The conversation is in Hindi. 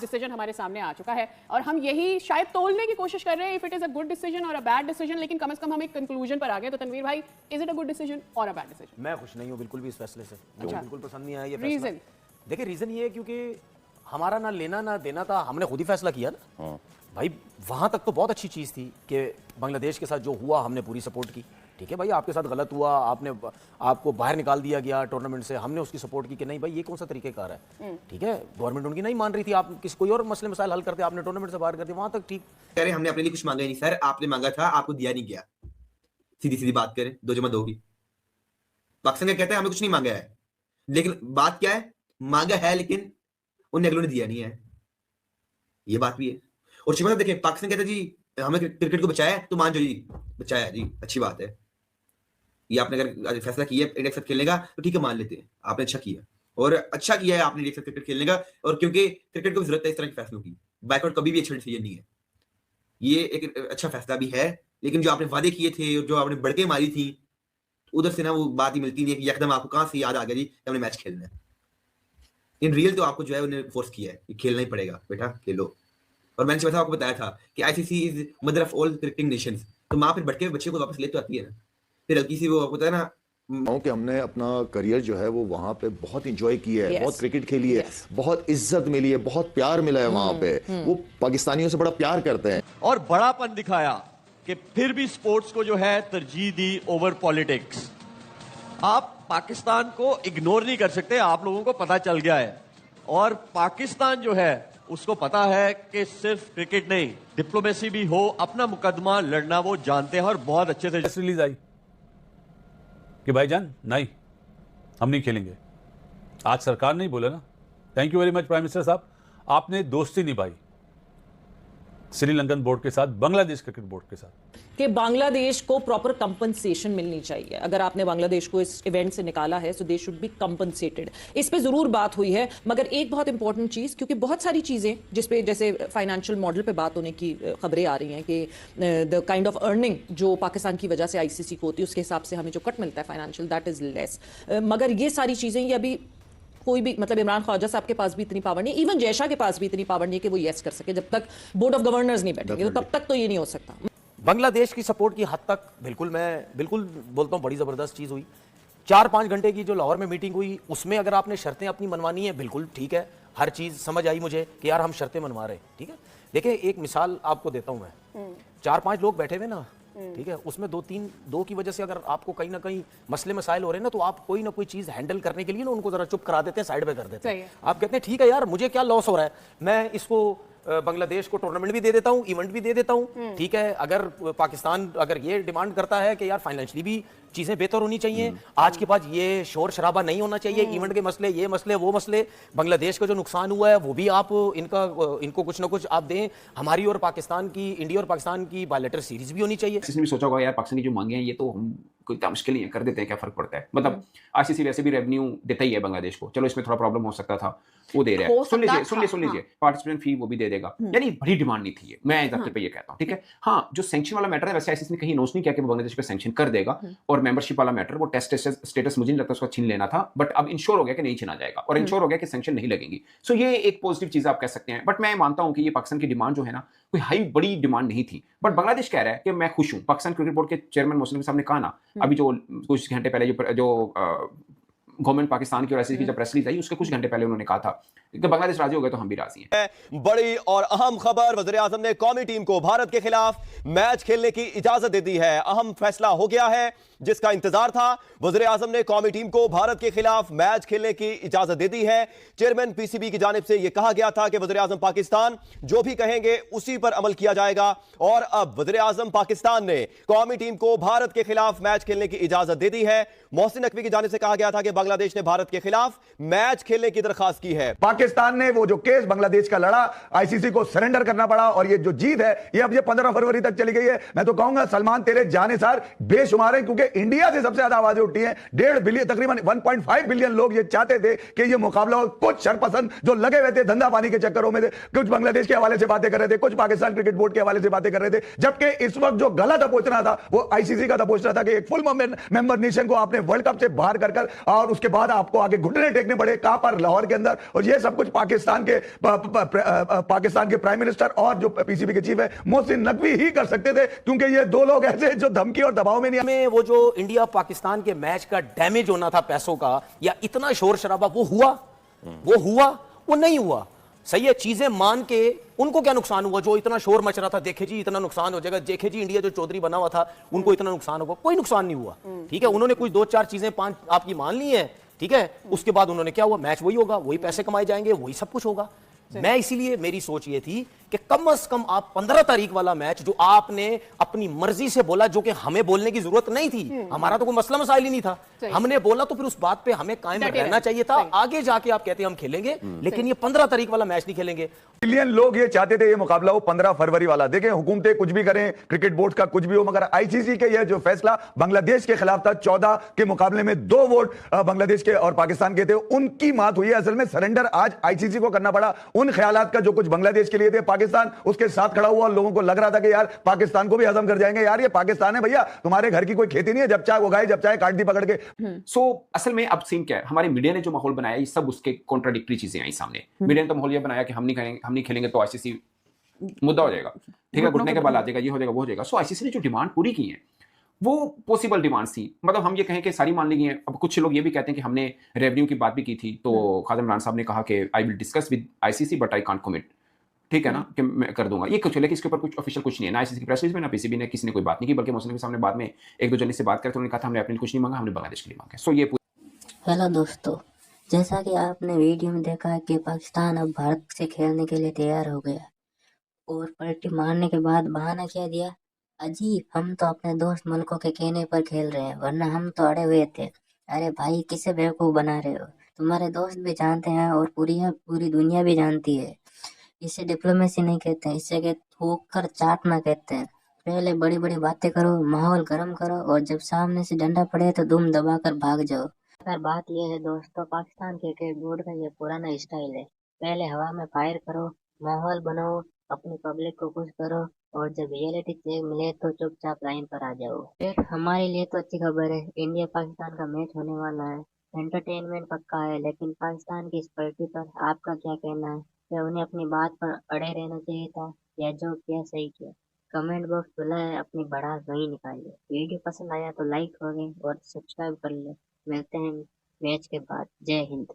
डिसीजन हमारे सामने आ चुका है और हम यही शायद तोलने की कोशिश कर रहे हैं if it is a good decision और अ बैड डिसीजन, लेकिन कम से कम हम एक कंक्लूजन पर आ गए। तो तनवीर भाई, is it a good decision और अ बैड डिसीजन? मैं खुश नहीं हूं बिल्कुल भी इस फैसले से। मुझे बिल्कुल पसंद नहीं आया ये फैसला। रीजन देखिए, रीजन ये है क्योंकि हमारा ना लेना ना देना था, हमने खुद ही फैसला किया ना भाई। वहां तक तो बहुत अच्छी चीज थी कि बांग्लादेश के साथ जो हुआ हमने पूरी सपोर्ट की। ठीक है भाई, आपके साथ गलत हुआ, आपको बाहर निकाल दिया गया टूर्नामेंट से, हमने उसकी सपोर्ट की कि नहीं भाई ये कौन सा तरीकेकार है। ठीक है, गवर्नमेंट उनकी नहीं मान रही थी, आप किसी कोई और मसले मसाइल हल करते, आपने टूर्नामेंट से बाहर कर दिया, वहां तक ठीक। अरे हमने अपने लिए कुछ मांगा ही नहीं सर, आपने मांगा था, आपको दिया नहीं गया। सीधी सीधी बात करें, 2 जमा 2 होगी। पाकिस्तान क्या कहता है, हमने कुछ नहीं मांगा है, लेकिन बात क्या है, मांगा है लेकिन उन अगलों ने दिया नहीं है, ये बात भी है। और शिमा साहब देखिए, पाकिस्तान कहता है जी हमें क्रिकेट को बचाया, तो मान जाओ जी बचाया जी, अच्छी बात है। ये आपने अगर फैसला किया इंडिया के साथ खेलने का तो ठीक है, मान लेते हैं, आपने अच्छा किया और अच्छा किया है आपने इंडिया के साथ क्रिकेट खेलने का। और क्योंकि क्रिकेट को जरूरत है इस तरह के फैसलों की, बैकआउट कभी भी अच्छा डिसीजन नहीं है, ये एक अच्छा फैसला भी है। लेकिन जो आपने वादे किए थे और जो आपने बढ़के मारी थी, उधर से ना वो बात ही मिलती नहीं है कि एकदम आपको कहां से याद आ गया जी हमने मैच खेलना है। इन रियल तो आपको जो है उन्हें फोर्स किया है कि खेलना ही पड़ेगा बेटा, खेलो। और मैंने आपको बताया था कि ICC is mother of all cricketing Nations, तो मां फिर भटके हुए बच्चे को वापस ले तो आती है ना। फिर हल्की सी वो आपको पता है ना कि हमने अपना करियर जो है वो वहाँ पे बहुत इंजॉय किया है, बहुत क्रिकेट खेली है, बहुत इज्जत मिली है, बहुत प्यार मिला है वहाँ पे। वो पाकिस्तानियों से बड़ा प्यार करते हैं और बड़ापन दिखाया कि फिर भी स्पोर्ट्स को जो है तरजीह दी ओवर पॉलिटिक्स। आप पाकिस्तान को इग्नोर नहीं कर सकते, आप लोगों को पता चल गया है। और पाकिस्तान जो है उसको पता है कि सिर्फ क्रिकेट नहीं, डिप्लोमेसी भी हो, अपना मुकदमा लड़ना वो जानते हैं और बहुत अच्छे से। रिलीज आई कि भाईजान नहीं, हम नहीं खेलेंगे। आज सरकार नहीं बोला ना, thank you very much prime minister साहब, आपने दोस्ती निभाई श्रीलंकन बोर्ड के साथ, बांग्लादेश क्रिकेट बोर्ड के साथ, कि बांग्लादेश को प्रॉपर कंपनसेशन मिलनी चाहिए। अगर आपने बांग्लादेश को इस इवेंट से निकाला है, सो दे शुड बी कंपनसेटेड। इस पे जरूर बात हुई है, मगर एक बहुत इंपॉर्टेंट चीज, क्योंकि बहुत सारी चीजें जिसपे जैसे फाइनेंशियल मॉडल पे बात होने की खबरें आ रही हैं कि द काइंड ऑफ अर्निंग जो पाकिस्तान की वजह से आईसीसी को होती है, उसके हिसाब से हमें जो कट मिलता है फाइनेंशियल, दैट इज लेस। मगर ये सारी चीजें, ये अभी कोई भी, मतलब इमरान ख्वाजा साहब के पास भी इतनी पावर नहीं, इवन जयशा के पास भी इतनी पावर नहीं कि वो यस कर सके। जब तक बोर्ड ऑफ गवर्नर्स नहीं बैठेंगे तो तब तक तो ये नहीं हो सकता। बांग्लादेश की सपोर्ट की हद तक मैं बिल्कुल बोलता हूँ बड़ी जबरदस्त चीज हुई। 4-5 घंटे की जो लाहौर में मीटिंग हुई, उसमें अगर आपने शर्तें अपनी मनवानी है, बिल्कुल ठीक है, हर चीज समझ आई मुझे कि यार हम शर्तें मनवा रहे हैं। ठीक है, देखिए एक मिसाल आपको देता हूं मैं, 4-5 लोग बैठे हुए ना, ठीक है, उसमें 2 की वजह से अगर आपको कहीं ना कहीं मसले मसाइल हो रहे हैं ना, तो आप कोई ना कोई चीज हैंडल करने के लिए ना उनको जरा चुप करा देते हैं, साइड पे कर देते हैं। आप कहते हैं ठीक है यार, मुझे क्या लॉस हो रहा है, मैं इसको बांग्लादेश को टूर्नामेंट भी दे देता हूं, इवेंट भी दे देता हूं। ठीक है, अगर पाकिस्तान अगर ये डिमांड करता है कि यार फाइनेंशियली भी चीजें बेहतर होनी चाहिए, आज के बाद ये शोर शराबा नहीं होना चाहिए, इवेंट के मसले, ये मसले, वो मसले, बांग्लादेश का जो नुकसान हुआ है वो भी आप इनको कुछ ना कुछ आप दें, हमारी और पाकिस्तान की, इंडिया और पाकिस्तान की बायलैटरल सीरीज भी होनी चाहिए। किसी ने भी सोचा होगा यार पाकिस्तान की जो मांगे हैं ये तो हम कोई इतना मुश्किल नहीं है, कर देते हैं, क्या फर्क पड़ता है। मतलब आईसीसी वैसे भी रेवेन्यू देता ही है बांग्लादेश को, चलो इसमें थोड़ा प्रॉब्लम हो सकता था, वो दे रहा है, सुन लीजिए पार्टिसिपेंट फी वो भी दे देगा, यानी बड़ी डिमांड नहीं थी। मैं इस पे ये कहता हूँ, ठीक है। हाँ, जो सैंक्शन वाला मैटर है, वैसे आईसीसी ने कहीं अनाउंस नहीं किया कि वो बांग्लादेश पे सैंक्शन कर देगा, और मेंबरशिप वाला मैटर, वो टेस्ट स्टेटस मुझे नहीं लगता उसका छीन लेना था, बट अब इंश्योर हो गया कि नहीं छीना जाएगा, और इंश्योर हो गया कि सैंक्शन नहीं लगेंगी। सो ये एक पॉजिटिव चीज आप कह सकते हैं। बट मैं मानता हूं कि ये पाकिस्तान की डिमांड जो है ना, कोई हाई बड़ी डिमांड नहीं थी, बट बांग्लादेश कह रहा है कि मैं खुश हूं। पाकिस्तान क्रिकेट बोर्ड के चेयरमैन मोहसिन साहब ने कहा ना, अभी जो कुछ घंटे पहले जो गवर्नमेंट पाकिस्तान की और आईसीसी की जब प्रेस रिलीज आई, उसके कुछ घंटे पहले उन्होंने कहा था कि बांग्लादेश राजी हो गए तो हम भी राजी हैं। बड़ी और अहम खबर, वज़ीर आज़म ने कौमी टीम को भारत के खिलाफ मैच खेलने की इजाजत दे दी है। अहम फैसला हो गया है जिसका इंतजार था। वज़ीर आज़म ने कौमी टीम को भारत के खिलाफ मैच खेलने की इजाजत दे दी है। चेयरमैन पीसीबी की जानिब से यह कहा गया था कि वज़ीर आज़म पाकिस्तान जो भी कहेंगे उसी पर अमल किया जाएगा, और अब वज़ीर आज़म पाकिस्तान ने कौमी टीम को भारत के खिलाफ मैच खेलने की इजाजत दे दी है। मोहसिन नकवी की जानिब से कहा गया था कि बांग्लादेश ने भारत के खिलाफ मैच खेलने की दरखास्त की है। पाकिस्तान ने वो जो केस बांग्लादेश का लड़ा, आईसीसी को सरेंडर करना पड़ा, और ये जो जीत है ये अब ये 15 फरवरी तक चली गई है। मैं तो कहूंगा सलमान तेरे जानेसार बेशुमार है, क्योंकि इंडिया से सबसे ज्यादा आवाजें उठी हैं। 1.5 बिलियन, तकरीबन 1.5 बिलियन लोग ये चाहते थे कि ये मुकाबला हो। कुछ शरपसंद जो लगे हुए थे धंधा पानी के चक्करों में थे, कुछ बांग्लादेश के हवाले से बातें कर रहे थे, कुछ पाकिस्तान क्रिकेट बोर्ड के हवाले से बातें कर रहे थे, जबकि इस वक्त जो गलत अपोचना था वो आईसीसी का अपोचना था कि एक फुल मेंबर नेशन को आपने वर्ल्ड कप से बाहर कर और उसके बाद आपको आगे घुटने टेकने पड़े, कहां पर, लाहौर के अंदर। और ये सब कुछ पाकिस्तान के प्राइम मिनिस्टर और जो पीसीबी के चीफ है मोहसिन नकवी ही कर सकते थे, क्योंकि ये दो लोग ऐसे जो धमकी और दबाव में नहीं। में वो जो इंडिया पाकिस्तान के मैच का डैमेज होना था पैसों का, या इतना शोर शराबा, वो हुआ? वो नहीं हुआ। सही है, चीजें मान के उनको क्या नुकसान हुआ? जो इतना शोर मच रहा था, देखे जी इतना नुकसान हो जाएगा, देखे जी इंडिया जो चौधरी बना हुआ था उनको इतना नुकसान होगा, कोई नुकसान नहीं हुआ। ठीक है, उन्होंने कुछ 2-4 चीजें 5 आपकी मान ली है, ठीक है, उसके बाद उन्होंने क्या हुआ, मैच वही होगा, वही पैसे कमाए जाएंगे, वही सब कुछ होगा। मैं इसीलिए मेरी सोच ये थी कि कम से कम आप 15 तारीख वाला मैच जो आपने अपनी मर्जी से बोला, जो कि हमें बोलने की जरूरत नहीं थी, हमारा तो कोई मसला मसाइल ही नहीं था, हमने बोला तो फिर उस बात पे हमें कायम रहना चाहिए था। आगे जाके आप कहते हैं हम खेलेंगे, लेकिन ये 15 तारीख वाला मैच नहीं खेलेंगे। मिलियन लोग ये चाहते थे ये मुकाबला हो 15 फरवरी वाला। देखें, हुकूमतें कुछ भी करें, क्रिकेट बोर्ड का कुछ भी हो, मगर आईसीसी के ये जो फैसला बांग्लादेश के खिलाफ था, 14 के मुकाबले में 2 वोट बांग्लादेश के और पाकिस्तान के थे, उनकी मात हुई है। असल में सरेंडर आज आईसीसी को करना पड़ा उन ख्यालात का जो कुछ बांग्लादेश के लिए थे। पाकिस्तान उसके साथ खड़ा हुआ और लोगों को लग रहा था कि यार पाकिस्तान को भी हजम कर जाएंगे। यार ये पाकिस्तान है भैया, तुम्हारे घर की कोई खेती नहीं है, जब चाहे उगाए, जब चाहे काट दी पकड़ के। सो असल में अब सीन क्या है, हमारे मीडिया ने जो माहौल बनाया, ये सब उसके कॉन्ट्राडिक्टरी चीजें आई सामने। मीडिया ने तो माहौल ये बनाया कि हम नहीं खेलेंगे तो आईसीसी मुद्दा हो जाएगा, ठीक है, घुटने के बल आ जाएगा, ये हो जाएगा, वो हो जाएगा। सो आईसीसी ने जो डिमांड पूरी की है वो पॉसिबल डिमांड्स थी, मतलब हम ये कहें कि सारी मान ली गई हैं। अब कुछ लोग ये भी कहते हैं कि हमने रेवेन्यू की बात भी की थी, तो खादिम इमरान साहब ने कहा कि I will discuss with ICC but I can't commit, ठीक है ना, कि मैं कर दूंगा ये कुछ, लेकिन इसके ऊपर कुछ ऑफिशियल कुछ नहीं है, ना आईसीसी की प्रेस रिलीज में, ना पीसीबी ने, किसी ने कोई बात नहीं की, बल्कि मोहसिन के सामने बाद में 1-2 जन से बात करते उन्होंने कहा था हमने अपने लिए कुछ नहीं मांगा, हमने बांग्लादेश के लिए मांगा। सो ये हेलो दोस्तों, जैसा कि आपने वीडियो में देखा है कि पाकिस्तान अब भारत से खेलने के लिए तैयार हो गया और पलटी मारने के बाद बहाना क्या दिया, अजी हम तो अपने दोस्त मुल्कों के कहने पर खेल रहे हैं, वरना हम तो अड़े हुए थे। अरे भाई, किसे बेवकूफ़ बना रहे हो? तुम्हारे दोस्त भी जानते हैं और पूरी दुनिया भी जानती है। इसे डिप्लोमेसी नहीं कहते हैं, इसे थूक कर चाटना कहते हैं। पहले बड़ी बड़ी बातें करो, माहौल गर्म करो, और जब सामने से डंडा पड़े तो दुम दबाकर भाग जाओ। पर बात यह है दोस्तों, पाकिस्तान क्रिकेट बोर्ड का ये पुराना स्टाइल है, पहले हवा में फायर करो, माहौल बनाओ, अपनी पब्लिक को खुश करो, और जब रियलिटी चेक मिले तो चुपचाप लाइन पर आ जाओ। फिर हमारे लिए तो अच्छी खबर है, इंडिया पाकिस्तान का मैच होने वाला है, एंटरटेनमेंट पक्का है, लेकिन पाकिस्तान की इस पलटी पर आपका क्या कहना है? क्या उन्हें अपनी बात पर अड़े रहना चाहिए था, या जो किया सही किया? कमेंट बॉक्स खुला है, अपनी भड़ास वहीं निकालिए। वीडियो पसंद आया तो लाइक करें और सब्सक्राइब कर लें। मिलते हैं मैच के बाद। जय हिंद।